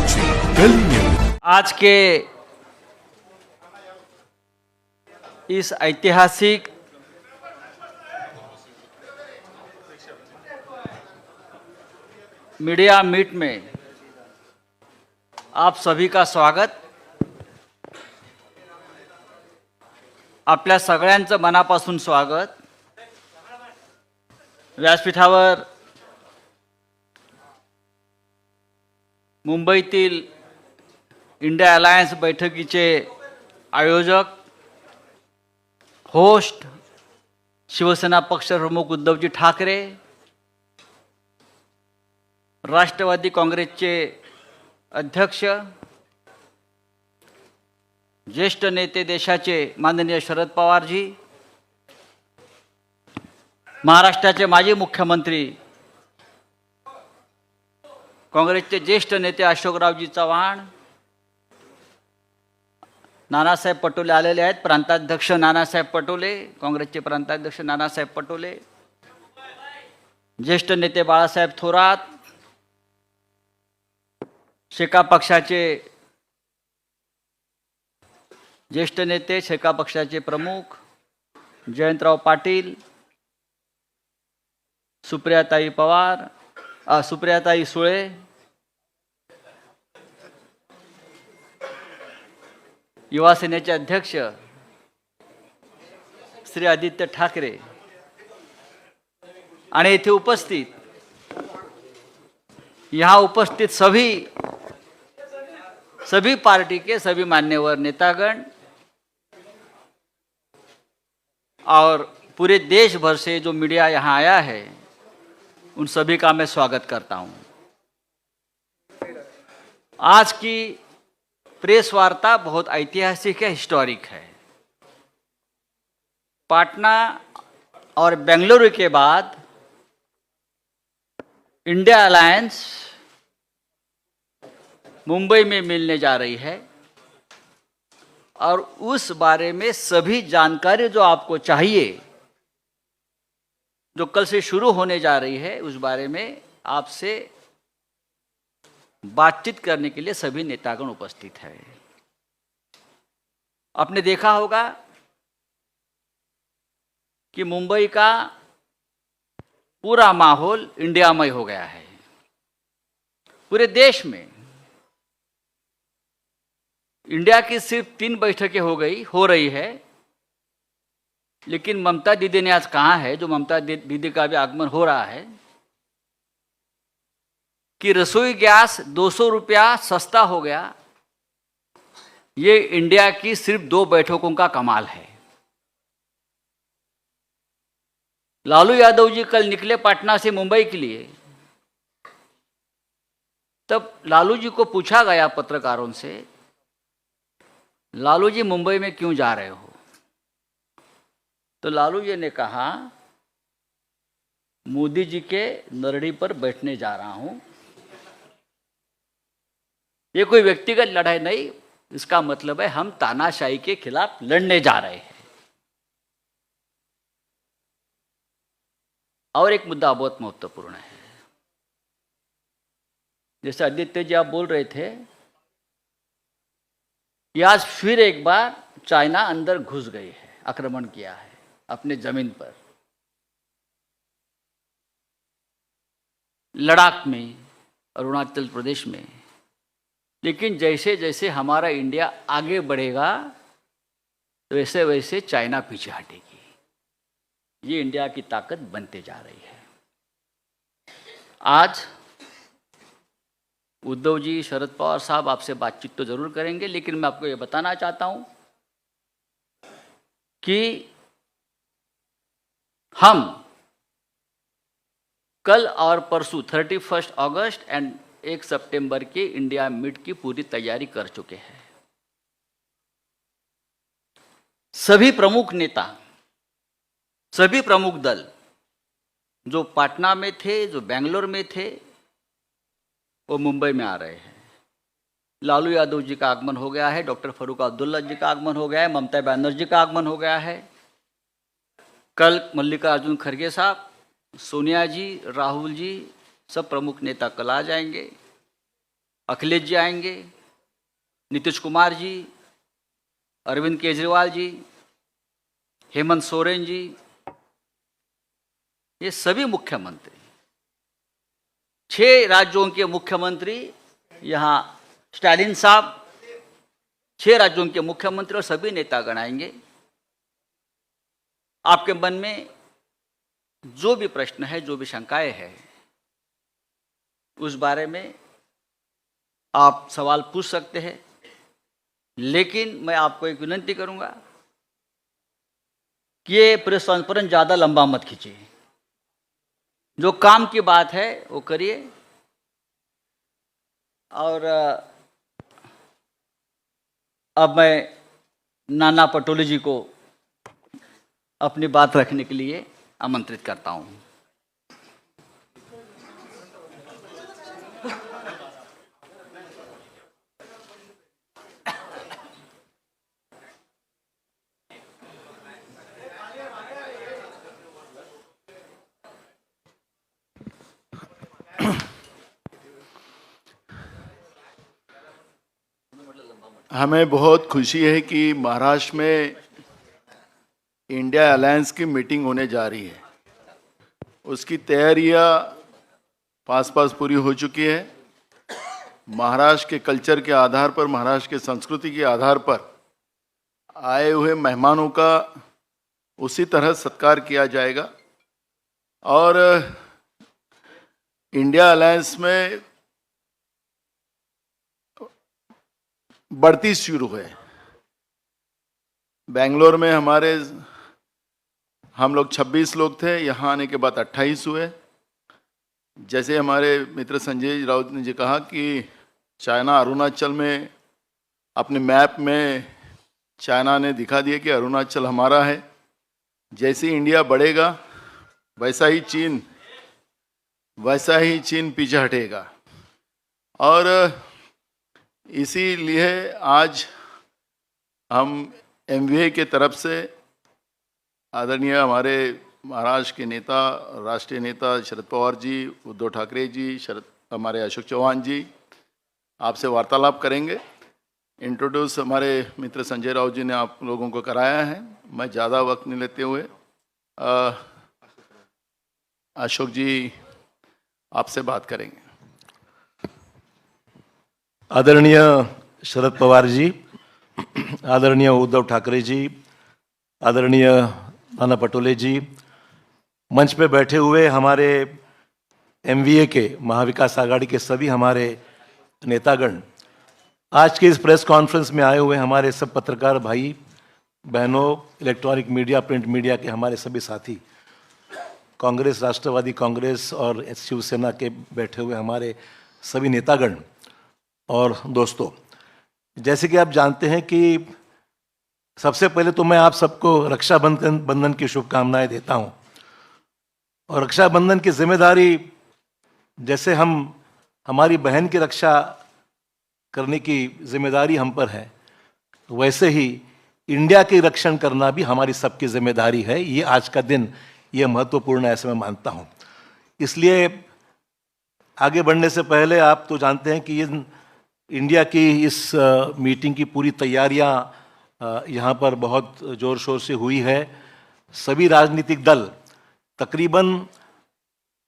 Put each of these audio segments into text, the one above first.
आजची कल न्यूज। आज के इस ऐतिहासिक मीडिया मीट में आप सभी का स्वागत। आपल्या सगळ्यांचं मनापासून स्वागत। व्यासपीठावर मुंबईतील इंडिया अलायन्स बैठकीचे आयोजक, होस्ट शिवसेना पक्षप्रमुख उद्धवजी ठाकरे, राष्ट्रवादी काँग्रेसचे अध्यक्ष, ज्येष्ठ नेते देशाचे माननीय शरद पवारजी, महाराष्ट्राचे माजी मुख्यमंत्री काँग्रेसचे ज्येष्ठ नेते अशोकरावजी चव्हाण, नानासाहेब पटोले आलेले आहेत, प्रांताध्यक्ष नानासाहेब पटोले, काँग्रेसचे प्रांताध्यक्ष नानासाहेब पटोले, ज्येष्ठ नेते बाळासाहेब थोरात, शेका पक्षाचे ज्येष्ठ नेते, शेका पक्षाचे प्रमुख जयंतराव पाटील, सुप्रियाताई पवार, सुप्रियाताई सुळे, युवा सेनेचे अध्यक्ष श्री आदित्य ठाकरे आणि इथे यहाँ उपस्थित सभी पार्टी के सभी मान्यवर नेतागण और पूरे देश भर से जो मीडिया यहाँ आया है, उन सभी का मैं स्वागत करता हूँ। आज की प्रेस वार्ता बहुत ऐतिहासिक है, हिस्टोरिक है। पटना और बेंगलुरु के बाद इंडिया अलायंस मुंबई में मिलने जा रही है और उस बारे में सभी जानकारी जो आपको चाहिए, जो कल से शुरू होने जा रही है, उस बारे में आपसे बातचीत करने के लिए सभी नेतागण उपस्थित है। आपने देखा होगा कि मुंबई का पूरा माहौल इंडियामय हो गया है। पूरे देश में इंडिया की सिर्फ 3 बैठकें हो रही है, लेकिन ममता दीदी ने आज कहा है, जो ममता दीदी का भी आगमन हो रहा है, कि रसोई गैस 200 रुपया सस्ता हो गया। ये इंडिया की सिर्फ 2 बैठकों का कमाल है। लालू यादव जी कल निकले पटना से मुंबई के लिए, तब लालू जी को पूछा गया पत्रकारों से, लालू जी मुंबई में क्यों जा रहे हो? तो लालू जी ने कहा, मोदी जी के नरड़ी पर बैठने जा रहा हूं। ये कोई व्यक्तिगत लड़ाई नहीं, इसका मतलब है हम तानाशाही के खिलाफ लड़ने जा रहे हैं। और एक मुद्दा बहुत महत्वपूर्ण है, जैसे आदित्य जी आप बोल रहे थे कि आज फिर एक बार चाइना अंदर घुस गई है, आक्रमण किया है अपने जमीन पर। लद्दाख में, अरुणाचल प्रदेश में। लेकिन जैसे जैसे हमारा इंडिया आगे बढ़ेगा, वैसे वैसे चाइना पीछे हटेगी। ये इंडिया की ताकत बनते जा रही है। आज उद्धव जी, शरद पवार साहब आपसे बातचीत तो जरूर करेंगे, लेकिन मैं आपको ये बताना चाहता हूं कि हम कल और परसों 31 अगस्त एंड 1 सितंबर के इंडिया मीट की पूरी तैयारी कर चुके हैं। सभी प्रमुख नेता, सभी प्रमुख दल जो पटना में थे, जो बेंगलोर में थे, वो मुंबई में आ रहे हैं। लालू यादव जी का आगमन हो गया है, डॉक्टर फारूक अब्दुल्ला जी का आगमन हो गया है, ममता बनर्जी का आगमन हो गया है। कल मल्लिकार्जुन खड़गे साहब, सोनिया जी, राहुल जी, सब प्रमुख नेता कल आ जाएंगे। अखिलेश जी आएंगे, नीतीश कुमार जी, अरविंद केजरीवाल जी, हेमंत सोरेन जी, ये सभी मुख्यमंत्री, 6 राज्यों के मुख्यमंत्री यहाँ, स्टालिन साहब, 6 राज्यों के मुख्यमंत्री और सभी नेतागण आएंगे। आपके मन में जो भी प्रश्न है, जो भी शंकाएं हैं, उस बारे में आप सवाल पूछ सकते हैं, लेकिन मैं आपको एक विनती करूंगा कि ये प्रेस कॉन्फ्रेंस ज़्यादा लंबा मत खींचिए। जो काम की बात है वो करिए। और अब मैं नाना पटोले जी को अपनी बात रखने के लिए आमंत्रित करता हूं। हमें बहुत खुशी है कि महाराष्ट्र में इंडिया अलायंस की मीटिंग होने जा रही है। उसकी तैयारियां पास पूरी हो चुकी है। महाराष्ट्र के कल्चर के आधार पर, महाराष्ट्र के संस्कृति के आधार पर आए हुए मेहमानों का उसी तरह सत्कार किया जाएगा। और इंडिया अलायंस में बढ़ती शुरू है। बेंगलोर में हम लोग 26 लोग थे, यहाँ आने के बाद 28 हुए। जैसे हमारे मित्र संजय राउत ने जी कहा कि चाइना अरुणाचल में अपने मैप में चाइना ने दिखा दिया कि अरुणाचल हमारा है। जैसे इंडिया बढ़ेगा वैसा ही चीन पीछे हटेगा। और इसीलिए आज हम MVA के तरफ से आदरणीय हमारे महाराष्ट्र के नेता, राष्ट्रीय नेता शरद पवार जी, उद्धव ठाकरे जी, हमारे अशोक चौहान जी आपसे वार्तालाप करेंगे। इंट्रोड्यूस हमारे मित्र संजय राउत जी ने आप लोगों को कराया है। मैं ज़्यादा वक्त नहीं लेते हुए अशोक जी आपसे बात करेंगे। आदरणीय शरद पवार जी, आदरणीय उद्धव ठाकरे जी, आदरणीय नाना पटोले जी, मंच पे बैठे हुए हमारे MVA के, महाविकास आघाड़ी के सभी हमारे नेतागण, आज के इस प्रेस कॉन्फ्रेंस में आए हुए हमारे सब पत्रकार भाई बहनों, इलेक्ट्रॉनिक मीडिया, प्रिंट मीडिया के हमारे सभी साथी, कांग्रेस, राष्ट्रवादी कांग्रेस और शिवसेना के बैठे हुए हमारे सभी नेतागण और दोस्तों, जैसे कि आप जानते हैं कि सबसे पहले तो मैं आप सबको रक्षाबंधन की शुभकामनाएं देता हूं। और रक्षाबंधन की जिम्मेदारी, जैसे हमारी बहन की रक्षा करने की जिम्मेदारी हम पर है, वैसे ही इंडिया की रक्षण करना भी हमारी सबकी जिम्मेदारी है। ये आज का दिन ये महत्वपूर्ण है, ऐसे मैं मानता हूं। इसलिए आगे बढ़ने से पहले आप तो जानते हैं कि ये इंडिया की इस मीटिंग की पूरी तैयारियां यहाँ पर बहुत ज़ोर शोर से हुई है। सभी राजनीतिक दल तकरीबन,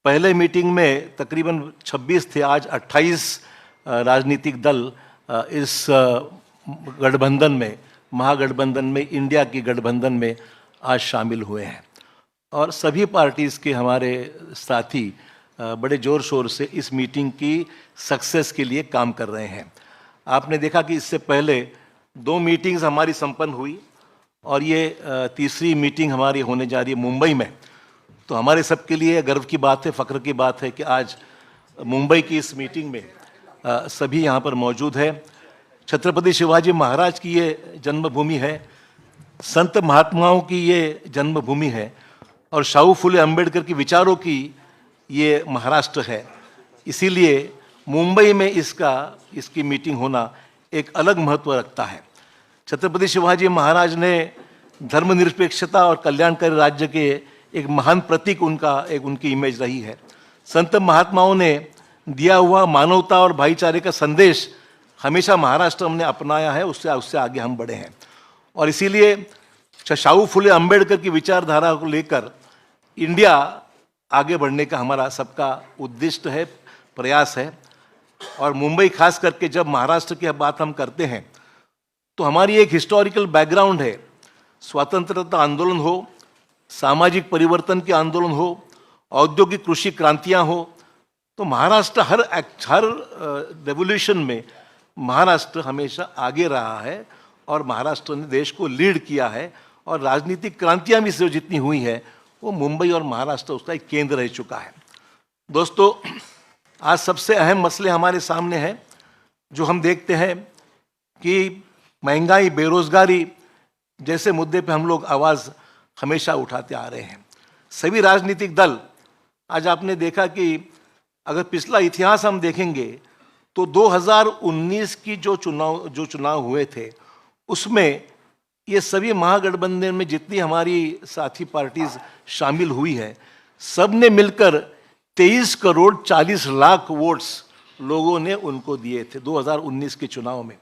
पहले मीटिंग में तकरीबन 26 थे, आज 28 राजनीतिक दल इस गठबंधन में, महागठबंधन में, इंडिया की गठबंधन में आज शामिल हुए हैं। और सभी पार्टीज़ के हमारे साथी बड़े ज़ोर शोर से इस मीटिंग की सक्सेस के लिए काम कर रहे हैं। आपने देखा कि इससे पहले 2 मीटिंग्स हमारी संपन्न हुई और ये तीसरी मीटिंग हमारी होने जा रही है मुंबई में। तो हमारे सबके लिए गर्व की बात है, फ़ख्र की बात है कि आज मुंबई की इस मीटिंग में सभी यहाँ पर मौजूद है। छत्रपति शिवाजी महाराज की ये जन्मभूमि है, संत महात्माओं की ये जन्मभूमि है और शाहू फुले अम्बेडकर की विचारों की ये महाराष्ट्र है। इसीलिए मुंबई में इसकी मीटिंग होना एक अलग महत्व रखता है। छत्रपति शिवाजी महाराज ने धर्मनिरपेक्षता और कल्याणकारी राज्य के एक महान प्रतीक उनकी इमेज रही है। संत महात्माओं ने दिया हुआ मानवता और भाईचारे का संदेश हमेशा महाराष्ट्र हमने अपनाया है, उससे आगे हम बढ़े हैं। और इसीलिए शाहू फुले अंबेडकर की विचारधारा को लेकर इंडिया आगे बढ़ने का हमारा सबका उद्दिष्ट है, प्रयास है। और मुंबई खास करके जब महाराष्ट्र की बात हम करते हैं तो हमारी एक हिस्टोरिकल बैकग्राउंड है। स्वतंत्रता आंदोलन हो, सामाजिक परिवर्तन के आंदोलन हो, औद्योगिक कृषि क्रांतियां हो, तो महाराष्ट्र हर रेवोल्यूशन में महाराष्ट्र हमेशा आगे रहा है और महाराष्ट्र ने देश को लीड किया है। और राजनीतिक क्रांतियां भी जो जितनी हुई है वो मुंबई और महाराष्ट्र उसका एक केंद्र रह चुका है। दोस्तों, आज सबसे अहम मसले हमारे सामने हैं जो हम देखते हैं कि महंगाई, बेरोजगारी जैसे मुद्दे पे हम लोग आवाज़ हमेशा उठाते आ रहे हैं। सभी राजनीतिक दल, आज आपने देखा कि अगर पिछला इतिहास हम देखेंगे तो 2019 की जो चुनाव हुए थे उसमें ये सभी महागठबंधन में जितनी हमारी साथी पार्टीज शामिल हुई है, सब ने मिलकर 23 करोड़ 40 लाख वोट्स लोगों ने उनको दिए थे 2019 के चुनाव में।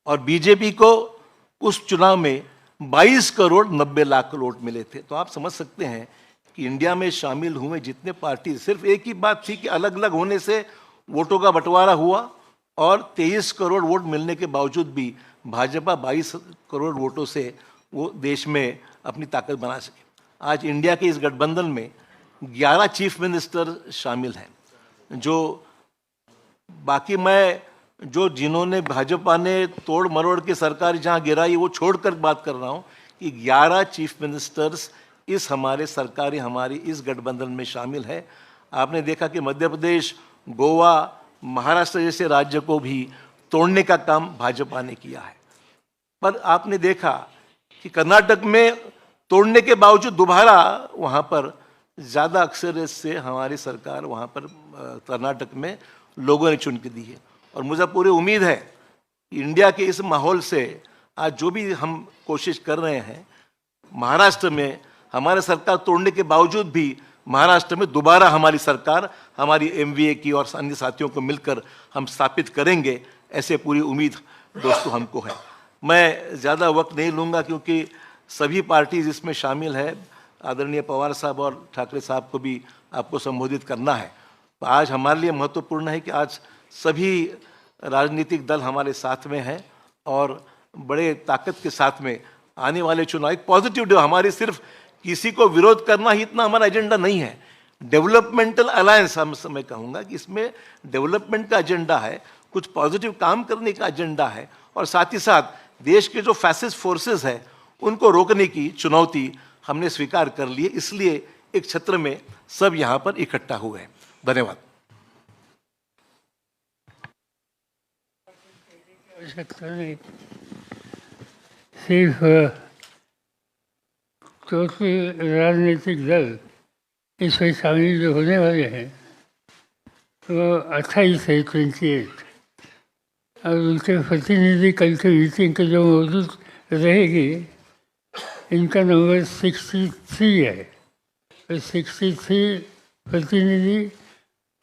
और बीजेपी को उस चुनाव में 22 करोड़ 90 लाख वोट मिले थे। तो आप समझ सकते हैं कि इंडिया में शामिल हुए जितने पार्टी, सिर्फ एक ही बात थी कि अलग अलग होने से वोटों का बंटवारा हुआ और 23 करोड़ वोट मिलने के बावजूद भी भाजपा 22 करोड़ वोटों से वो देश में अपनी ताकत बना सके। आज इंडिया के इस गठबंधन में 11 चीफ मिनिस्टर शामिल हैं, जो बाकी मैं जो जिन्होंने भाजपा ने तोड़ मरोड़ के सरकार जहां गिराई वो छोड़कर बात कर रहा हूं कि 11 चीफ मिनिस्टर्स इस हमारे सरकारी हमारी इस गठबंधन में शामिल है। आपने देखा कि मध्य प्रदेश, गोवा, महाराष्ट्र जैसे राज्य को भी तोड़ने का काम भाजपा ने किया है। पर आपने देखा कि कर्नाटक में तोड़ने के बावजूद दोबारा वहाँ पर ज़्यादा अक्सरियत से हमारी सरकार वहाँ पर कर्नाटक में लोगों ने चुन के दी है। और मुझे पूरी उम्मीद है कि इंडिया के इस माहौल से आज जो भी हम कोशिश कर रहे हैं, महाराष्ट्र में हमारे सरकार तोड़ने के बावजूद भी महाराष्ट्र में दोबारा हमारी सरकार हमारी एमवीए की और अन्य साथियों को मिलकर हम स्थापित करेंगे, ऐसे पूरी उम्मीद दोस्तों हमको है। मैं ज़्यादा वक्त नहीं लूँगा क्योंकि सभी पार्टीज इसमें शामिल है। आदरणीय पवार साहब और ठाकरे साहब को भी आपको संबोधित करना है। तो आज हमारे लिए महत्वपूर्ण है कि आज सभी राजनीतिक दल हमारे साथ में हैं और बड़े ताकत के साथ में आने वाले चुनाव एक पॉजिटिव डे। हमारे सिर्फ किसी को विरोध करना ही इतना हमारा एजेंडा नहीं है। डेवलपमेंटल अलायंस मैं कहूँगा कि इसमें डेवलपमेंट का एजेंडा है, कुछ पॉजिटिव काम करने का एजेंडा है और साथ ही साथ देश के जो फैसिस्ट फोर्सेस है उनको रोकने की चुनौती हमने स्वीकार कर ली है। इसलिए एक छत्र में सब यहाँ पर इकट्ठा हुए हैं। धन्यवाद। आवश्यकता नहीं, सिर्फ चौथे राजनीतिक दल इसमें शामिल जो होने वाले हैं वो 28 है, 28, और उनके प्रतिनिधि कल के मीटिंग के जो मौजूद रहेगी इनका नंबर 63 है। तो 63 प्रतिनिधि,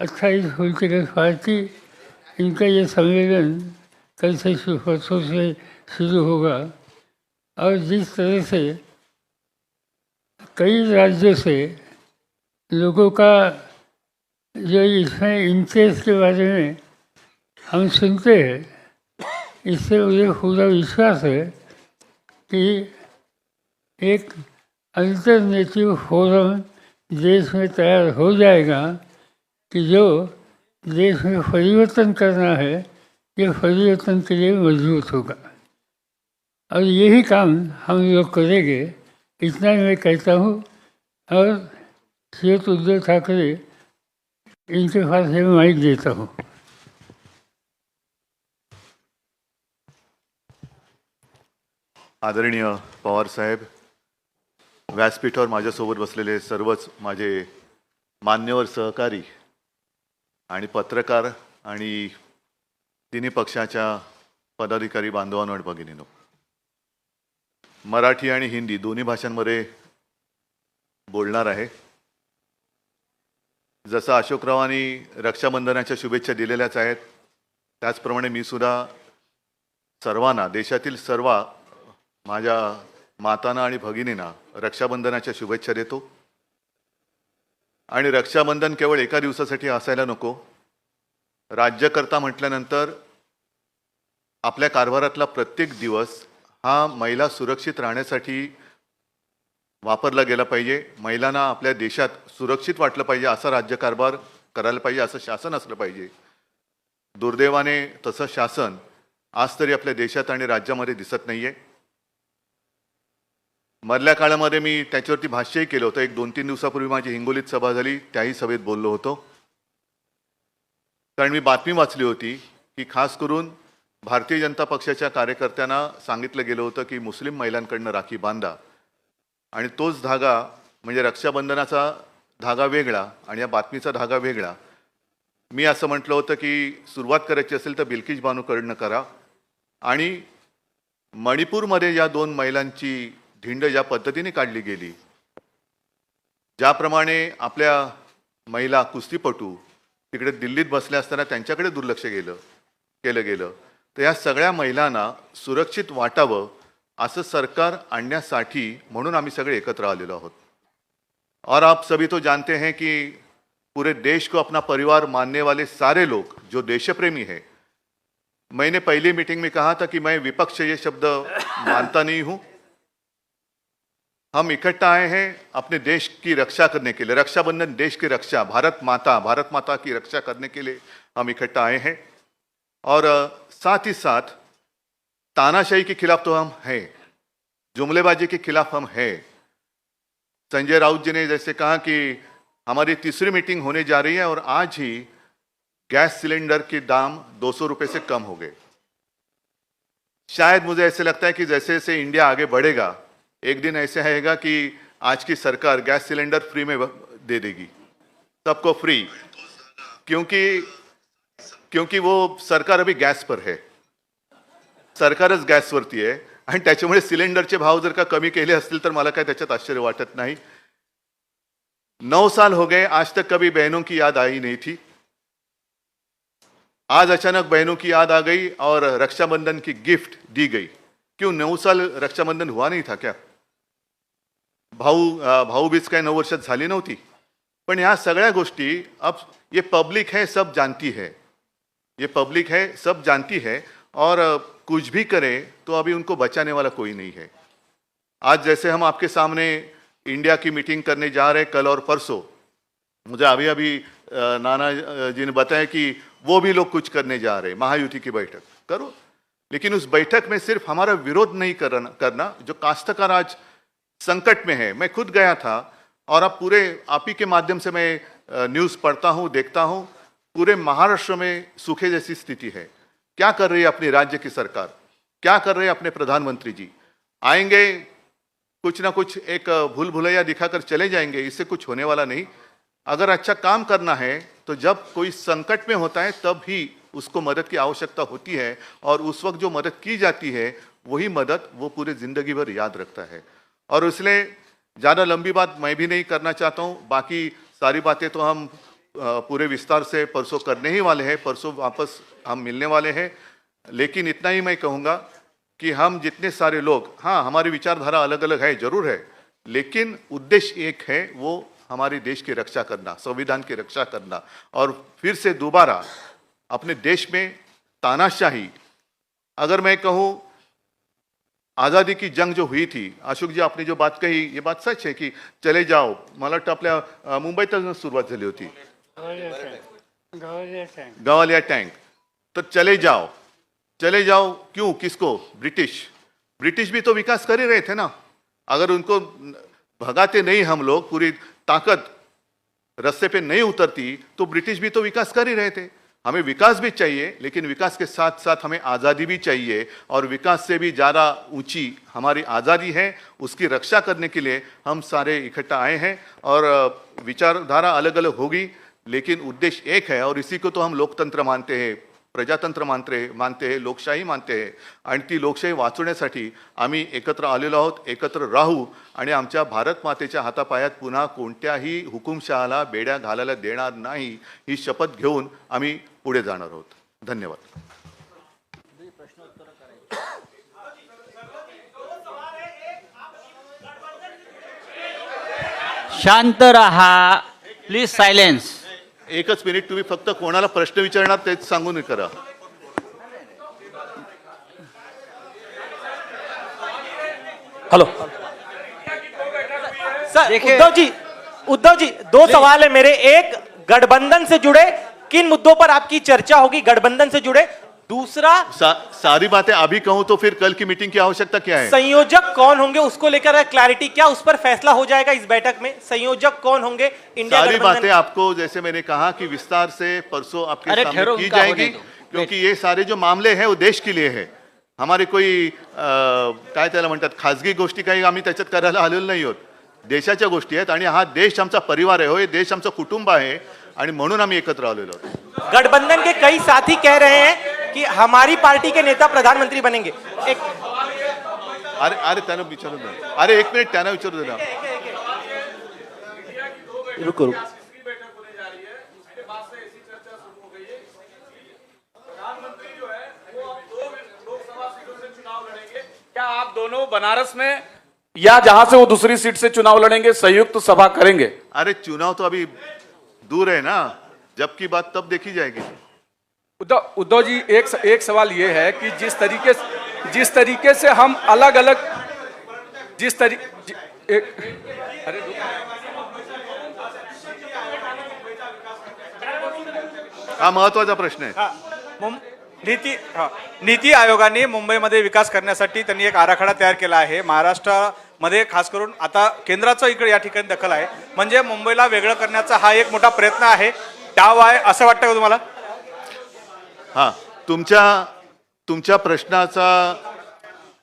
28 पॉलिटिकल पार्टी, इनका ये सम्मेलन कल से परसों से शुरू होगा। और जिस तरह से कई राज्यों से लोगों का जो इसमें इंटरेस्ट के बारे में हम सुनते हैं, इससे मुझे पूरा विश्वास है कि एक अल्टरनेटिव फोरम देश में तैयार हो जाएगा कि जो देश में परिवर्तन करना है ये परिवर्तन के लिए मजबूत होगा। और यही काम हम लोग करेंगे, इतना ही मैं कहता हूँ। और श्रीयुत उद्धव ठाकरे इनके पास मैं माइक देता हूँ। आदरणीय पवार साहेब, व्यासपीठावर माझ्यासोबत बसलेले सर्वच माझे मान्यवर सहकारी आणि पत्रकार आणि तिन्ही पक्षाच्या पदाधिकारी बांधवांनो आणि भगिनींनो, मराठी आणि हिंदी दोन्ही भाषांमध्ये बोलणार आहे। जसं अशोकरावांनी रक्षाबंधनाच्या शुभेच्छा दिलेल्याच आहेत, त्याचप्रमाणे मी सुद्धा सर्वांना, देशातील सर्व माझ्या मातांना आणि भगिनींना रक्षाबंधनाच्या शुभेच्छा देतो. आणि रक्षाबंधन केवळ एका दिवसासाठी असायला नको. राज्यकर्ता म्हटल्यानंतर आपल्या कारभारातला प्रत्येक दिवस हा महिला सुरक्षित राहण्यासाठी वापरला गेला पाहिजे. महिलांना आपल्या देशात सुरक्षित वाटलं पाहिजे, असा राज्यकारभार करायला पाहिजे, असं शासन असलं पाहिजे. दुर्दैवाने तसं शासन आज तरी आपल्या देशात आणि राज्यामध्ये दिसत नाहीये. मधल्या काळामध्ये मी त्याच्यावरती भाष्यही केलं होतं. 1-2-3 दिवसापूर्वी माझी हिंगोलीत सभा झाली, त्याही सभेत बोललो होतो. कारण मी बातमी वाचली होती की खास करून भारतीय जनता पक्षाच्या कार्यकर्त्यांना सांगितलं गेलं होतं की मुस्लिम महिलांकडनं राखी बांधा, आणि तोच धागा म्हणजे रक्षाबंधनाचा धागा वेगळा आणि या बातमीचा धागा वेगळा. मी असं म्हटलं होतं की सुरुवात करायची असेल तर बिल्किश बानूकडनं करा. आणि मणिपूरमध्ये या 2 महिलांची धिंड ज्या पद्धतीने काढली गेली, ज्याप्रमाणे आपल्या महिला कुस्तीपटू तिकडे दिल्लीत बसल्या असताना त्यांच्याकडे दुर्लक्ष केलं गेलं, तर या सगळ्या महिलांना सुरक्षित वाटावं असं सरकार आणण्यासाठी म्हणून आम्ही सगळे एकत्र आलेलो आहोत. और आप सभी तो जानते हैं कि पूरे देश को अपना परिवार मानने वाले सारे लोग जो देशप्रेमी हैं, मैंने पहली मीटिंग में कहा था कि मैं विपक्ष ये शब्द मानता नहीं हूं. हम इकट्ठा आए हैं अपने देश की रक्षा करने के लिए. रक्षाबंधन देश की रक्षा, भारत माता की रक्षा करने के लिए हम इकट्ठा आए हैं. और साथ ही साथ तानाशाही के खिलाफ तो हम हैं, जुमलेबाजी के खिलाफ हम हैं. संजय राउत जी ने जैसे कहा कि हमारी 3री मीटिंग होने जा रही है और आज ही गैस सिलेंडर के दाम 200 रुपये से कम हो गए. शायद मुझे ऐसे लगता है कि जैसे जैसे इंडिया आगे बढ़ेगा, एक दिन ऐसे आएगा कि आज की सरकार गैस सिलेंडर फ्री में दे देगी, सबको फ्री. क्योंकि वो सरकार अभी गॅस पर है, सरकारच गॅसवरती आहे. आणि त्याच्यामुळे सिलेंडरचे भाव जर का कमी केले असतील तर मला काय त्याच्यात आश्चर्य वाटत नाही. 9 साल हो गए, आज तक कभी बहनों की याद आई नहीं थी. आज अचानक बहनों की याद आ गई और रक्षाबंधन की गिफ्ट दी गई. क्यों 9 साल रक्षाबंधन हुआ नहीं था क्या? भाऊबीज काय 9 वर्षात झाली नव्हती. पण ह्या सगळ्या गोष्टी अब ये पब्लिक है, सब जानती है. ये पब्लिक है, सब जानती है. और कुछ भी करे तो अभी उनको बचाने वाला कोई नहीं है. आज जैसे हम आपके सामने इंडिया की मीटिंग करने जा रहे हैं कल और परसों, मुझे अभी नाना जी ने बताया कि वो भी लोग कुछ करने जा रहे हैं, महायुति की बैठक करो. लेकिन उस बैठक में सिर्फ हमारा विरोध नहीं करना. जो काश्तकार आज संकट में है, मैं खुद गया था और अब पूरे आप ही के माध्यम से मैं न्यूज़ पढ़ता हूँ, देखता हूँ. पूरे महाराष्ट्र में सूखे जैसी स्थिति है. क्या कर रही है अपनी राज्य की सरकार, क्या कर रहे हैं अपने प्रधानमंत्री जी? आएंगे कुछ ना कुछ एक भूल भुलैया दिखाकर चले जाएंगे, इससे कुछ होने वाला नहीं. अगर अच्छा काम करना है तो जब कोई संकट में होता है तब ही उसको मदद की आवश्यकता होती है, और उस वक्त जो मदद की जाती है वही मदद वो पूरे ज़िंदगी भर याद रखता है. और इसलिए ज़्यादा लंबी बात मैं भी नहीं करना चाहता हूँ. बाकी सारी बातें तो हम पूरे विस्तार से परसों करने ही वाले हैं, परसों वापस हम मिलने वाले हैं. लेकिन इतना ही मैं कहूँगा कि हम जितने सारे लोग, हाँ हमारी विचारधारा अलग अलग है, जरूर है, लेकिन उद्देश्य एक है, वो हमारे देश की रक्षा करना, संविधान की रक्षा करना. और फिर से दोबारा अपने देश में तानाशाही, अगर मैं कहूँ आज़ादी की जंग जो हुई थी, अशोक जी आपने जो बात कही ये बात सच है कि चले जाओ, मला वाटतं आपल्या मुंबईतच सुरुवात झाली होती गवालिया टँक. तर चले जाओ क्यों, किसको? ब्रिटिश भी तो विकास कर ही रहे थे ना. अगर उनको भगाते नहीं हम लोग, पूरी ताकत रास्ते पे नहीं उतरती तो ब्रिटिश भी तो विकास कर ही रहे थे. हमें विकास भी चाहिए, लेकिन विकास के साथ साथ हमें आज़ादी भी चाहिए. और विकास से भी ज़्यादा ऊंची हमारी आज़ादी है, उसकी रक्षा करने के लिए हम सारे इकट्ठा आए हैं. और विचारधारा अलग अलग होगी, लेकिन उद्देश्य एक है, और इसी को तो हम लोकतंत्र मानते हैं. प्रजातंत्र मानते लोकशाही मानते आणि ती लोकशाही वाचवण्यासाठी आम्ही एकत्र आलेलो आहोत, एकत्र राहू आणि आमच्या भारत मातेच्या हातापायात पुन्हा कोणत्याही हुकुमशहाला बेड्या घालायला देणार नाही ही शपथ घेऊन आम्ही पुढे जाणार आहोत. धन्यवाद. शांत रहा, प्लीज सायलेन्स. एकच मिनिट, तुम्ही फक्त कोणाला प्रश्न विचारणार तेच सांगून करा. Hello sir. देखिए- उद्धव जी 2 सवाल है मेरे. एक, गठबंधन से जुड़े किन मुद्दों पर आपकी चर्चा होगी गठबंधन से जुड़े? दूसरा, सारी बातें अभी कहूं तो फिर कल की मीटिंग की आवश्यकता क्या है? संयोजक कौन होंगे उसको लेकर क्लैरिटी, क्या उस पर फैसला हो जाएगा इस बैठक में? संयोजक कौन होंगे इंडिया सारी गठबंधन? बातें आपको जैसे मैंने कहा कि विस्तार से परसों आपके अरे सामने ठहरो, की उनका जाएगी, होने दो. क्योंकि ये सारे जो मामले हैं वो देश के लिए है. हमारे कोई काय त्याला म्हणतात खाजगी गोष्टी काही आम्ही त्याच्यात करायला आलेलो नाही आहोत. देशाच्या गोष्टी आहेत आणि हा देश आमचा परिवार आहे, हो, हे देश आमचं कुटुंब आहे आणि म्हणून आम्ही एकत्र आलेलो आहोत. गठबंधन के कई साथी कह रहे हैं कि हमारी पार्टी के नेता प्रधानमंत्री बनेंगे. एक अरे त्यांना विचारू दे. अरे एक मिनिट, त्यांना विचारू दे ना. रुको. क्या आप दोनों बनारस में या जहां से वो दूसरी सीट से चुनाव लड़ेंगे संयुक्त सभा करेंगे? अरे चुनाव तो अभी दूर है ना, जब की बात तब देखी जाएगी. उद्धव जी, एक सवाल ये है कि जिस तरीके से हम अलग अलग हा महत्वाचा प्रश्न आहे. नीती आयोगाने मुंबईमध्ये विकास करण्यासाठी त्यांनी एक आराखडा तयार केला आहे. महाराष्ट्रामध्ये खास करून आता केंद्राचं इकडे या ठिकाणी दखल आहे, म्हणजे मुंबईला वेगळं करण्याचा हा एक मोठा प्रयत्न आहे. डाव आहे असं वाटतं का तुम्हाला? हा, तुमच्या प्रश्नाचा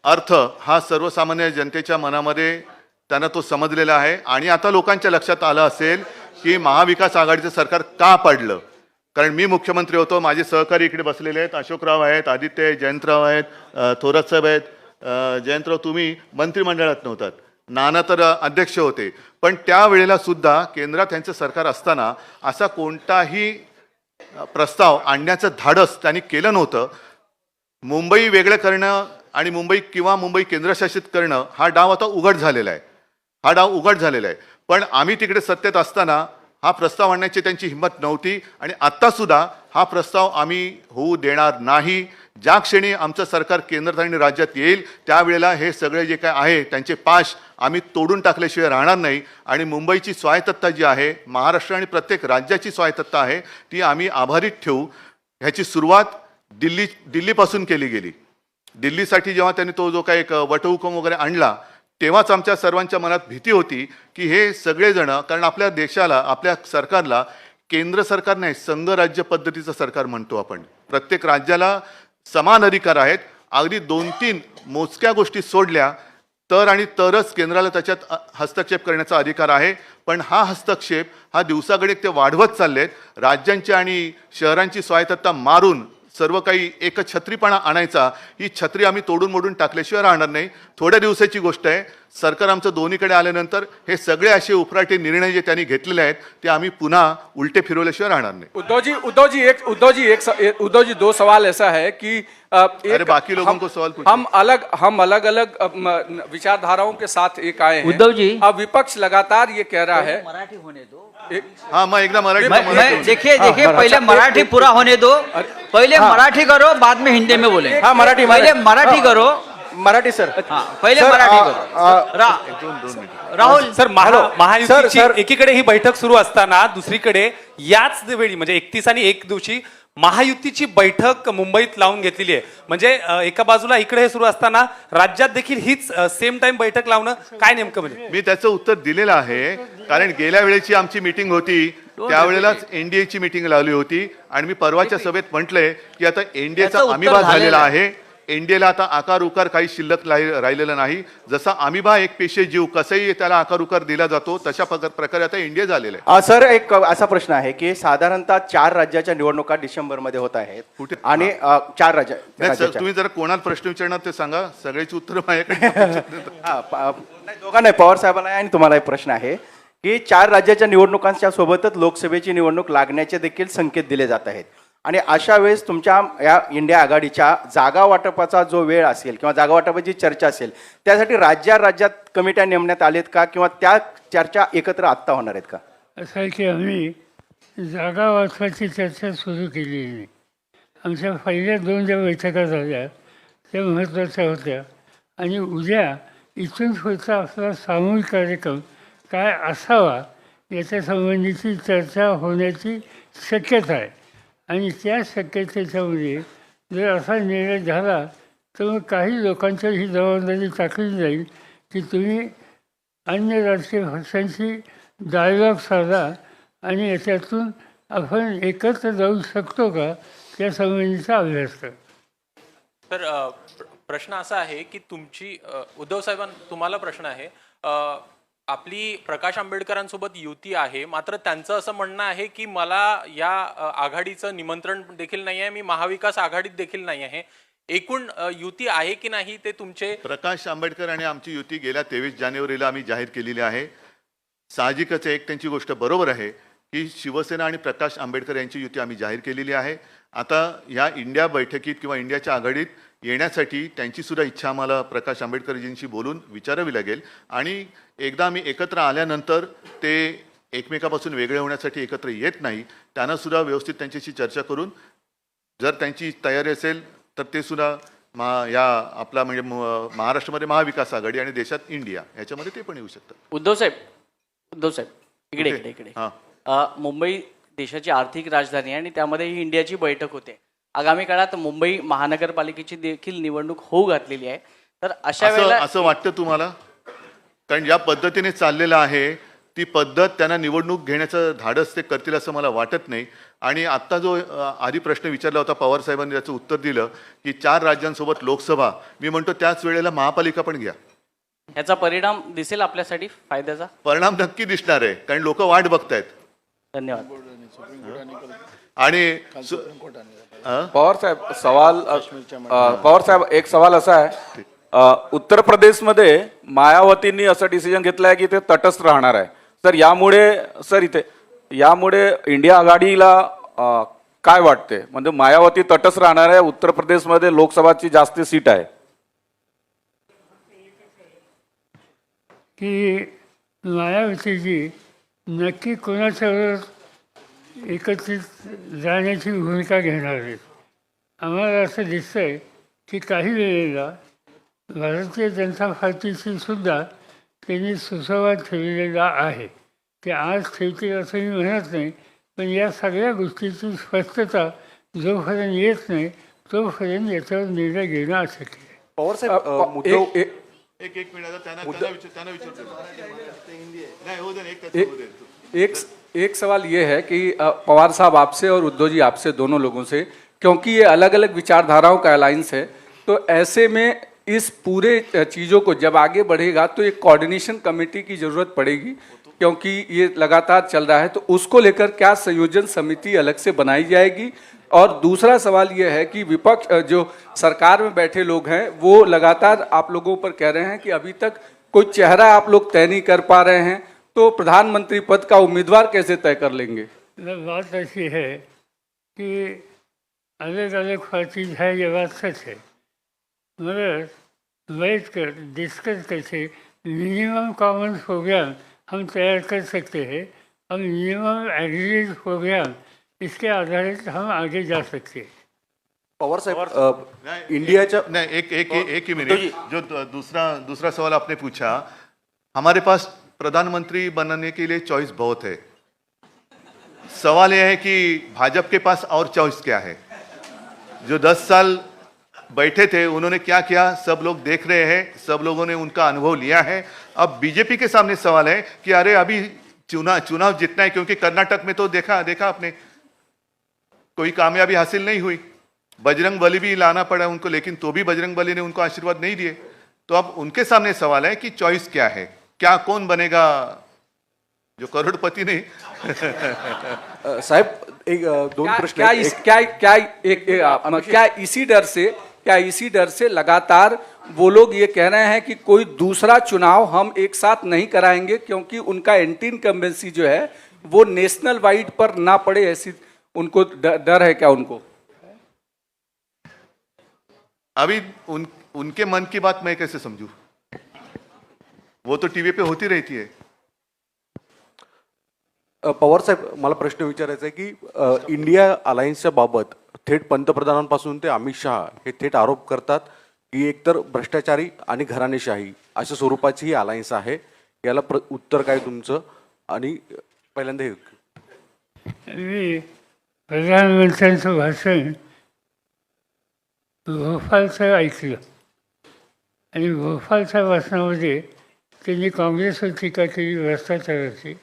अर्थ हा सर्वसामान्य जनतेच्या मनामध्ये त्यांना तो समजलेला आहे आणि आता लोकांच्या लक्षात आलं असेल की महाविकास आघाडीचं सरकार का पडलं. कारण मी मुख्यमंत्री होतो, माझे सहकारी इकडे बसलेले आहेत, अशोकराव आहेत, आदित्य जयंतराव आहेत, थोरात साहेब आहेत. जयंतराव तुम्ही मंत्रिमंडळात नव्हतात, नाना तर अध्यक्ष होते, पण त्यावेळेला सुद्धा केंद्रात यांचं सरकार असताना असा कोणताही प्रस्ताव आणण्याचं धाडस त्यांनी केलं नव्हतं. मुंबई वेगळं करणं आणि मुंबई केंद्रशासित करणं हा डाव आता उघड झालेला आहे. पण आम्ही तिकडे सत्तेत असताना हा प्रस्ताव आणण्याची त्यांची हिंमत नव्हती आणि आत्ता सुद्धा हा प्रस्ताव आम्ही होऊ देणार नाही. ज्या क्षणी आमचं सरकार केंद्रात आणि राज्यात येईल त्यावेळेला हे सगळे जे काय आहे त्यांचे पाश आम्ही तोडून टाकल्याशिवाय राहणार नाही आणि मुंबईची स्वायत्तता जी आहे, महाराष्ट्र आणि प्रत्येक राज्याची स्वायत्तता आहे, ती आम्ही आभारीत ठेवू. ह्याची सुरुवात दिल्लीपासून केली गेली. दिल्लीसाठी जेव्हा त्यांनी तो जो काही एक वटहुकूम वगैरे आणला तेव्हाच आमच्या सर्वांच्या मनात भीती होती की हे सगळेजण, कारण आपल्या देशाला, आपल्या सरकारला केंद्र सरकार नाही, संघ राज्य पद्धतीचं सरकार म्हणतो आपण. प्रत्येक राज्याला समान अधिकार आहेत. अगदी 2-3 मोजक्या गोष्टी सोडल्या तरच केंद्राला त्याच्यात हस्तक्षेप करण्याचा अधिकार आहे. पण हा हस्तक्षेप हा दिवसागणिक ते वाढवत चाललेत. राज्यांची आणि शहरांची स्वायत्तता मारून सर्व काही एकछत्रीपणा आणायचा, ही छत्री आम्ही तोडून मोडून टाकल्याशिवाय राहणार नाही. थोड्या दिवसाची गोष्ट आहे. सरकार आमचं दोन्हीकडे आल्यानंतर हे सगळे असे उफराटे निर्णय जे त्यांनी घेतलेले आहेत ते आम्ही पुन्हा उलटे फिरवल्याशिवाय राहणार नाही. उद्धव जी 2 सवाल ऐसा है कि अरे बाकी लोगों को सवाल पूछिए. हम अलग अलग विचारधाराओं के साथ एक आए हैं. उद्धव जी, अब विपक्ष लगातार ये कह रहा है. मराठी होने दो. हाँ, मैं एकदा मराठी मैं देखिए पहले मराठी पूरा होने दो. पहले मराठी करो, बाद में हिंदी में बोले. हाँ, मराठी. पहले मराठी करो. मराठी सर. हाँ, पहले मराठी करो. राहुल सर, महायुतीची एकीकडे ही बैठक सुरू असताना दुसरीकडे याच वेळी म्हणजे 31 आणि 1 दिवशी महायुतीची बैठक मुंबईत लावून घेतलेली आहे. म्हणजे एका बाजूला इकडे हे सुरू असताना राज्यात देखील हीच सेम टाइम बैठक लावणं काय नेमकं म्हणजे? मी त्याचं उत्तर दिलेलं आहे. कारण गेल्या वेळेची आमची मीटिंग होती त्यावेळेलाच एनडीएची मीटिंग लावली होती आणि मी परवाच्या सभेत म्हटलंय की आता एनडीएचा त्याचं उत्तर आमिभाग झालेला झालेलं आहे. एनडीएला आता आकार उकार काही शिल्लक राहिलेला नाही. जसा आमिबा एक पेशी जीव कसंही त्याला आकार उकार दिला जातो तशा प्रकारे आता एनडीए झालेलं आहे. सर एक असा प्रश्न आहे की साधारणतः 4 राज्याच्या निवडणुका डिसेंबरमध्ये होत आहेत कुठे? आणि 4 नाही सर, राज्याच्या तुम्ही जरा कोणाला प्रश्न विचारणार ते सांगा. सगळ्याची उत्तर माझ्याकडे नाही, दोघांना पवार साहेबांना आणि तुम्हाला एक प्रश्न आहे की 4 राज्याच्या निवडणुकांच्या सोबतच लोकसभेची निवडणूक लागण्याचे देखील संकेत दिले जात आहेत आणि अशा वेळेस तुमच्या या इंडिया आघाडीच्या जागा वाटपाचा जो वेळ असेल किंवा जागा वाटपाची चर्चा असेल त्यासाठी राज्यात कमिट्या नेमण्यात आलेत का किंवा त्या चर्चा एकत्र आत्ता होणार आहेत का? असं आहे की आम्ही जागा वाचवायची चर्चा सुरू केलेली नाही. आमच्या पहिल्या 2 ज्या बैठका झाल्या त्या महत्त्वाच्या होत्या आणि उद्या इथून पुढचा आपला सामूहिक कार्यक्रम काय असावा याच्या संबंधीची चर्चा होण्याची शक्यता आहे आणि त्या शक्यतेच्यामध्ये जर असा निर्णय झाला तर मग काही लोकांच्या ही जबाबदारी टाकली जाईल की तुम्ही अन्य राजकीय पक्षांशी डायलॉग साधा आणि याच्यातून आपण एकत्र जाऊ शकतो का त्या संबंधीचा अभ्यास करा. तर प्रश्न असा आहे की तुमची उद्धव साहेबांना तुम्हाला प्रश्न आहे. आपली प्रकाश आंबेडकरांसोबत युती आहे मात्र त्यांचं असं म्हणणं आहे की मला या आघाडीचं निमंत्रण देखील नाही आहे, मी महाविकास आघाडीत देखील नाही आहे. एकूण युती आहे की नाही ते तुमचे प्रकाश आंबेडकर आणि आमची युती गेल्या 23 जानेवारीला आम्ही जाहीर केलेली आहे. साहजिकच एक त्यांची गोष्ट बरोबर आहे की शिवसेना आणि प्रकाश आंबेडकर यांची युती आम्ही जाहीर केलेली आहे. आता ह्या इंडिया बैठकीत किंवा इंडियाच्या आघाडीत येण्यासाठी त्यांची सुद्धा इच्छा आम्हाला प्रकाश आंबेडकरजींशी बोलून विचारावी लागेल आणि एकदा आम्ही एकत्र आल्यानंतर ते एकमेकापासून वेगळे होण्यासाठी एकत्र येत नाही. त्यांना सुद्धा व्यवस्थित त्यांच्याशी चर्चा करून जर त्यांची तयारी असेल तर ते सुद्धा आपला म्हणजे महाराष्ट्रामध्ये महाविकास आघाडी आणि देशात इंडिया याच्यामध्ये ते पण येऊ शकतात. उद्धव साहेब इकडे मुंबई देशाची आर्थिक राजधानी आहे आणि त्यामध्ये ही इंडियाची बैठक होते. आगामी काळात मुंबई महानगरपालिकेची देखील निवडणूक होऊ घातलेली आहे. तर अशा वेळेला असं वाटतं तुम्हाला? कारण ज्या पद्धतीने चाललेलं आहे ती पद्धत त्यांना निवडणूक घेण्याचं धाडस ते करतील असं मला वाटत नाही. आणि आत्ता जो आधी प्रश्न विचारला होता पवार साहेबांनी त्याचं उत्तर दिलं की 4 राज्यांसोबत लोकसभा, मी म्हणतो त्याच वेळेला महापालिका पण घ्या. याचा परिणाम दिसेल आपल्यासाठी फायद्याचा? परिणाम नक्की दिसणार आहे कारण लोक वाट बघतायत. धन्यवाद. आणि पवार साहेब एक सवाल असा आहे, उत्तर प्रदेशमध्ये मायावतींनी असं डिसिजन घेतलं आहे की ते तटस्थ राहणार आहे. तर यामुळे इंडिया आघाडीला काय वाटते? म्हणजे मायावती तटस्थ राहणार आहे, उत्तर प्रदेशमध्ये लोकसभाची जास्त सीट आहे. की मायावतीजी नक्की कोणाच्यावर एकत्रित जाण्याची भूमिका घेणार आहेत. आम्हाला असं दिसतंय की काही वेळेला भारतीय जनता पार्टीशी सुद्धा त्यांनी सुसंवाद ठेवलेला आहे. ते आज ठेवतील असं मी म्हणत नाही, पण या सगळ्या गोष्टीची स्पष्टता जोपर्यंत येत नाही तोपर्यंत याच्यावर निर्णय घेणं अशक्य आहे. पवार साहेब एक मिनिट त्यांना विचारतो. एक सवाल ये है कि पवार साहब आपसे और उद्धव जी आपसे दोनों लोगों से, क्योंकि ये अलग अलग विचारधाराओं का अलायंस है, तो ऐसे में इस पूरे चीज़ों को जब आगे बढ़ेगा तो एक कोऑर्डिनेशन कमेटी की ज़रूरत पड़ेगी, क्योंकि ये लगातार चल रहा है. तो उसको लेकर क्या संयोजन समिति अलग से बनाई जाएगी? और दूसरा सवाल ये है कि विपक्ष जो सरकार में बैठे लोग हैं वो लगातार आप लोगों पर कह रहे हैं कि अभी तक कोई चेहरा आप लोग तय नहीं कर पा रहे हैं, तो प्रधानमंत्री पद का उम्मीदवार कैसे तय कर लेंगे? बात ऐसी है कि अलग अलग पार्टीज है, ये बात सच है, मगर बैठ कर डिस्कस करके मिनिमम कॉमन प्रोग्राम हम तैयार कर सकते हैं और मिनिमम एग्रीगेट प्रोग्राम इसके आधारित हम आगे जा सकते हैं. पवार साहेब इंडियाच्या नहीं एक ही मिनट. जो दूसरा सवाल आपने पूछा, हमारे पास प्रधानमंत्री बनने के लिए चॉइस बहुत है. सवाल यह है कि भाजपा के पास और चॉइस क्या है? जो 10 साल बैठे थे उन्होंने क्या किया सब लोग देख रहे हैं, सब लोगों ने उनका अनुभव लिया है. अब बीजेपी के सामने सवाल है कि अरे अभी चुनाव जीतना है, क्योंकि कर्नाटक में तो देखा आपने कोई कामयाबी हासिल नहीं हुई. बजरंग बली भी लाना पड़ा उनको, लेकिन तो भी बजरंग बली ने उनको आशीर्वाद नहीं दिए। तो अब उनके सामने सवाल है कि चॉइस क्या है, क्या कौन बनेगा जो करोड़पति नहीं। साहब एक दोन प्रश्न क्या इसी डर से लगातार वो लोग ये कह रहे हैं कि कोई दूसरा चुनाव हम एक साथ नहीं कराएंगे, क्योंकि उनका एंटी इनकम्बेंसी जो है वो नेशनल वाइड पर ना पड़े, ऐसी उनको डर है क्या उनको? अभी उनके मन की बात मैं कैसे समझू, वो तो टीव्ही पे होती रहती है। पवार साहेब, मला प्रश्न विचारायचा आहे की इंडिया अलायन्सच्या बाबत थेट पंतप्रधानांपासून ते अमित शहा हे थेट आरोप करतात की एकतर भ्रष्टाचारी आणि घराणेशाही अशा स्वरूपाची ही अलायन्स आहे। याला उत्तर काय तुमचं? आणि पहिल्यांदा हे मी प्रधानमंत्र्यांचं भाषण भोपाळचं ऐकलं आणि भोपाळच्या भाषणामध्ये त्यांनी काँग्रेसवर टीका केली, भ्रष्टाचाराची,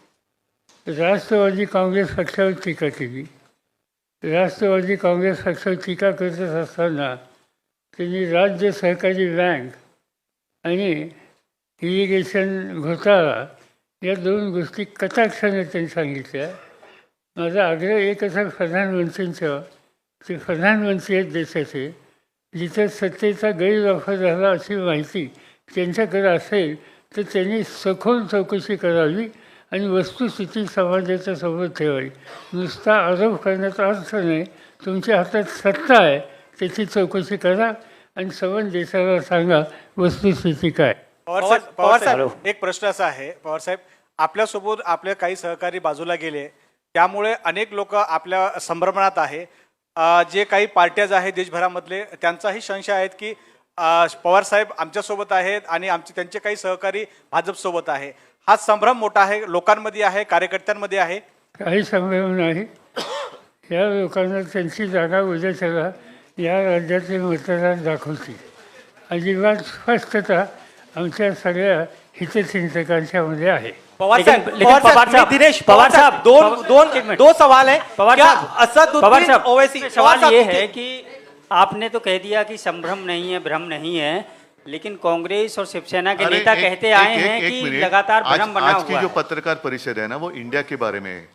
राष्ट्रवादी काँग्रेस पक्षावर टीका केली। राष्ट्रवादी काँग्रेस पक्षावर टीका करत असताना त्यांनी राज्य सहकारी बँक आणि इरिगेशन घोटाळा या दोन गोष्टी कटाक्षाने त्यांनी सांगितल्या। माझा आग्रह एकच आहे प्रधानमंत्र्यांचा, ते प्रधानमंत्री आहेत देशाचे, जिथे सत्तेचा गैरवापर झाला अशी माहिती त्यांच्याकडे असेल तर त्यांनी सखोल चौकशी करावी आणि वस्तुस्थिती समाजाच्या समोर ठेवावी। नुसता आरोप करण्याचा अर्थ नाही, तुमच्या हातात सत्ता आहे, त्याची चौकशी करा आणि संबंध देशाला सांगा वस्तुस्थिती काय। पवार साहेब एक प्रश्न असा आहे, पवार साहेब आपल्यासोबत आपले काही सहकारी बाजूला गेले, त्यामुळे अनेक लोक आपल्या संभ्रमणात आहे। जे काही पार्ट्याज आहेत देशभरामधले त्यांचाही संशय आहेत की पवार साहेब आमच्यासोबत आहेत आणि त्यांचे काही सहकारी भाजपसोबत आहे। हा संभ्रम मोठा आहे, लोकांमध्ये आहे, कार्यकर्त्यांमध्ये आहे। काही संभ्रम नाही, या लोकांना त्यांची जागा उद्याच्याला या राज्याचे मतदार दाखवतील। अजिबात स्पष्टता आमच्या सगळ्या हितचिंतकांच्या मध्ये आहे। पवार साहब, दिनेश पवार साहब, दो सवाल है। पवार क्या साहब, असदुद्दीन ओवैसी, सवाल ये है कि आपने तो कह दिया कि संभ्रम नहीं है, भ्रम नहीं है, लेकिन कांग्रेस और शिवसेना के नेता कहते आए हैं कि लगातार भ्रम बना हुआ है। आज की जो पत्रकार परिषद है ना, वो इंडिया के बारे में है,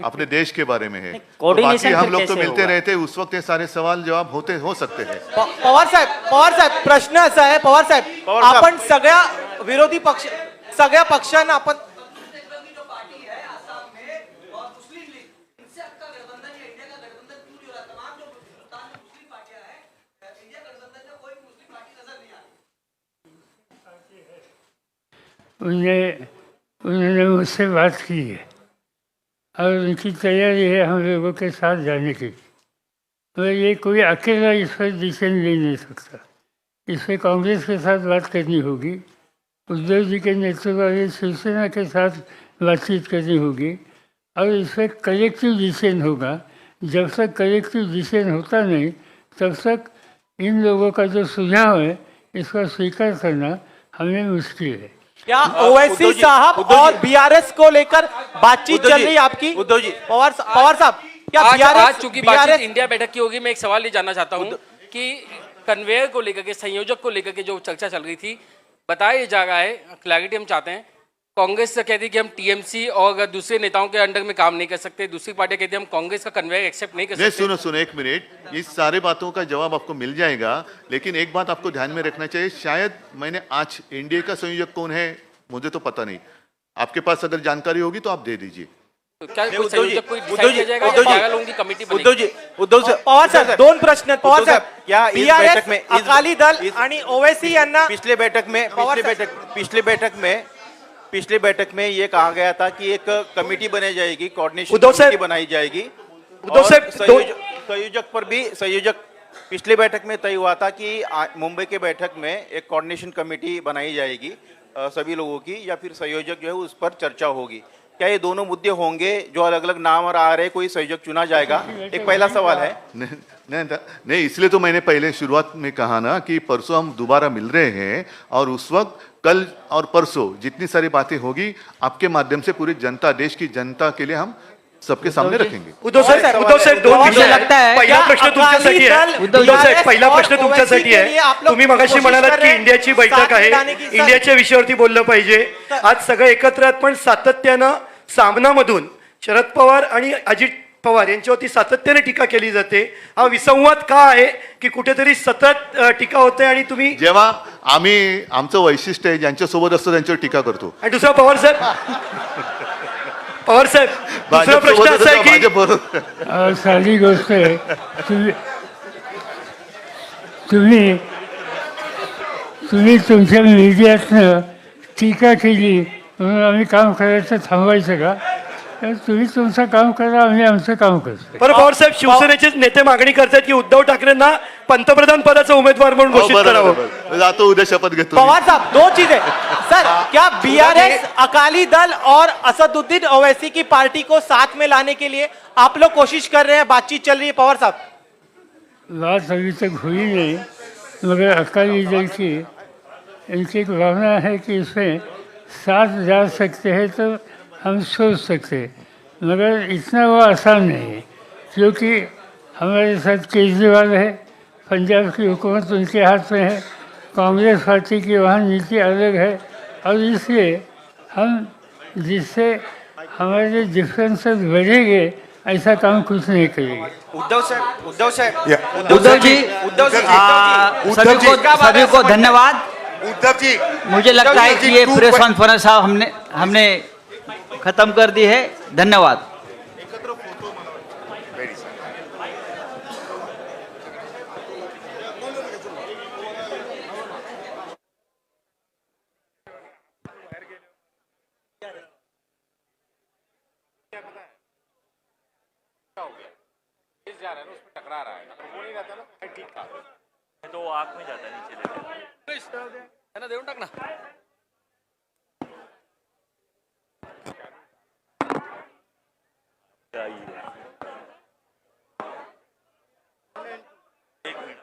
अपने देश के बारे में है। तो कोऑर्डिनेशन बाकी हम फिर लोग तो कैसे मिलते होगा? रहते, उस वक्त ये सारे सवाल जवाब हो सकते हैं। पवार साहेब प्रश्न असा आहे, पवार साहेब आपण सगळ्या विरोधी पक्ष, सगळ्या पक्षांना आपण उन्होंने मुझसे बात की है और उनकी तैयारी है हम लोगों के साथ जाने की। तो ये कोई अकेला इस पर डिसीजन ले नहीं सकता, इस पर कांग्रेस के साथ बात करनी होगी, उद्धव जी के नेतृत्व वाली शिवसेना के साथ बातचीत करनी होगी और इस पर कलेक्टिव डिसीजन होगा। जब तक कलेक्टिव डिसीजन होता नहीं तब तक इन लोगों का जो सुझाव है इसका स्वीकार करना हमें मुश्किल है। क्या ओवैसी साहब और बीआरएस को लेकर बातचीत चल रही है आपकी? उद्धव जी, पवार साहब, क्या आज चूंकि बातचीत इंडिया बैठक की होगी, मैं एक सवाल ये जानना चाहता हूँ कि कन्वेयर को लेकर के, संयोजक को लेकर के जो चर्चा चल रही थी, बताया जा रहा है, क्लैरिटी हम चाहते हैं। कांग्रेस से कहती है कि हम टीएमसी और दूसरे नेताओं के अंडर में काम नहीं कर सकते, दूसरी पार्टी कहती है हम कांग्रेस का कन्वेयर एक्सेप्ट नहीं कर सकते। सुनो एक मिनट, इस सारे बातों का जवाब आपको मिल जाएगा, लेकिन एक बात आपको ध्यान में रखना चाहिए। शायद मैंने आज एनडीए का संयोजक कौन है मुझे तो पता नहीं, आपके पास अगर जानकारी होगी तो आप दे दीजिए। क्या कोई संयोजक कोई डिसाइड किया जाएगा या बागा लोगों की कमेटी बनेगी? पवार साहेब दोन प्रश्न, पवार साहेब या बीआरएस में अकाली दल आणि ओवैसी यांना पिछले बैठक में ये कहा गया था कि एक कमेटी बनाई जाएगी, कोऑर्डिनेशन कमेटी बनाई जाएगी। उद्धव साहब, संयोजक पर भी पिछले बैठक में तय हुआ था कि मुंबई के बैठक में एक कोऑर्डिनेशन कमेटी बनाई जाएगी सभी लोगों की, या फिर संयोजक जो है उस पर चर्चा होगी। क्या ये दोनों मुद्दे होंगे जो अलग अलग नाम आ रहे, कोई संयोजक चुना जाएगा? एक पहला सवाल है। नहीं, इसलिए तो मैंने पहले शुरुआत में कहा ना कि परसों हम दोबारा मिल रहे हैं और उस वक्त कल और परसों जितनी सारी बातें होगी आपके माध्यम से पूरी जनता, देश की जनता के लिए हम सबके सामने रखेंगे. उद्धव साहेब दोन मुझे विषय लगता है पहिला प्रश्न तुमच्यासाठी आहे उद्धव साहेब पहिला प्रश्न तुमच्यासाठी आहे तुम्ही मगाशी म्हणालात की इंडियाची बैठक आहे इंडियाच्या विषयावरती बोललं पाहिजे आज सगळं एकत्र आहेत पण सातत्यानं सामनामधून शरद पवार आणि अजित पवार यांच्यावरती सातत्याने टीका केली जाते हा विसंवाद का आहे की कुठेतरी सतत टीका होते आणि तुम्ही जेव्हा आम्ही आमचं वैशिष्ट्य आहे ज्यांच्यासोबत असतो त्यांच्यावर टीका करतो. आणि दुसरा पवार साहेब दुसरा प्रश्न असा आहे की भाजपबरोबर साधी गोष्ट आहे तुम्ही तुम्ही तुमच्या मीडियातनं टीका केली म्हणून आम्ही काम करायचं थांबवायचं का? तर तुम्ही तुमचं काम करा आम्ही आमचं काम करतो. बरं पवार साहेब शिवसेनेचे नेते मागणी करतात की उद्धव ठाकरेंना पंतप्रधान पदाचा उमेदवार म्हणून घोषित करावं. जातो उद्या शपथ घेतो. पवार साहब दो चीजें सर क्या बीआरएस अकाली दल और असदुद्दीन ओवैसी की पार्टी को साथ में लाने के लिए आप लोग कोशिश कर रहे हैं बातचीत चल रही है पवार साहब? बात अभी तक हुई नहीं मगर अकाली दल की इनकी एक भावना है कि इसमें साथ जा सकते हैं तो हम सोच सकते हैं मगर इतना वो आसान नहीं है क्योंकि हमारे साथ केजरीवाल है पंजाब की हुकूमत उनके हाथ में है कांग्रेस पार्टी की वहाँ नीति अलग है और इसलिए हम जिससे हमारे डिफरेंसेस बढ़ेंगे ऐसा काम कुछ नहीं करेंगे. उद्धव जी सभी को धन्यवाद. उद्धव जी मुझे लगता है कि ये प्रेस कॉन्फ्रेंस हमने खत्म कर दी है. धन्यवाद. तो आँख में जाता है नीचे है ना देऊन टाक ना. एक मिनट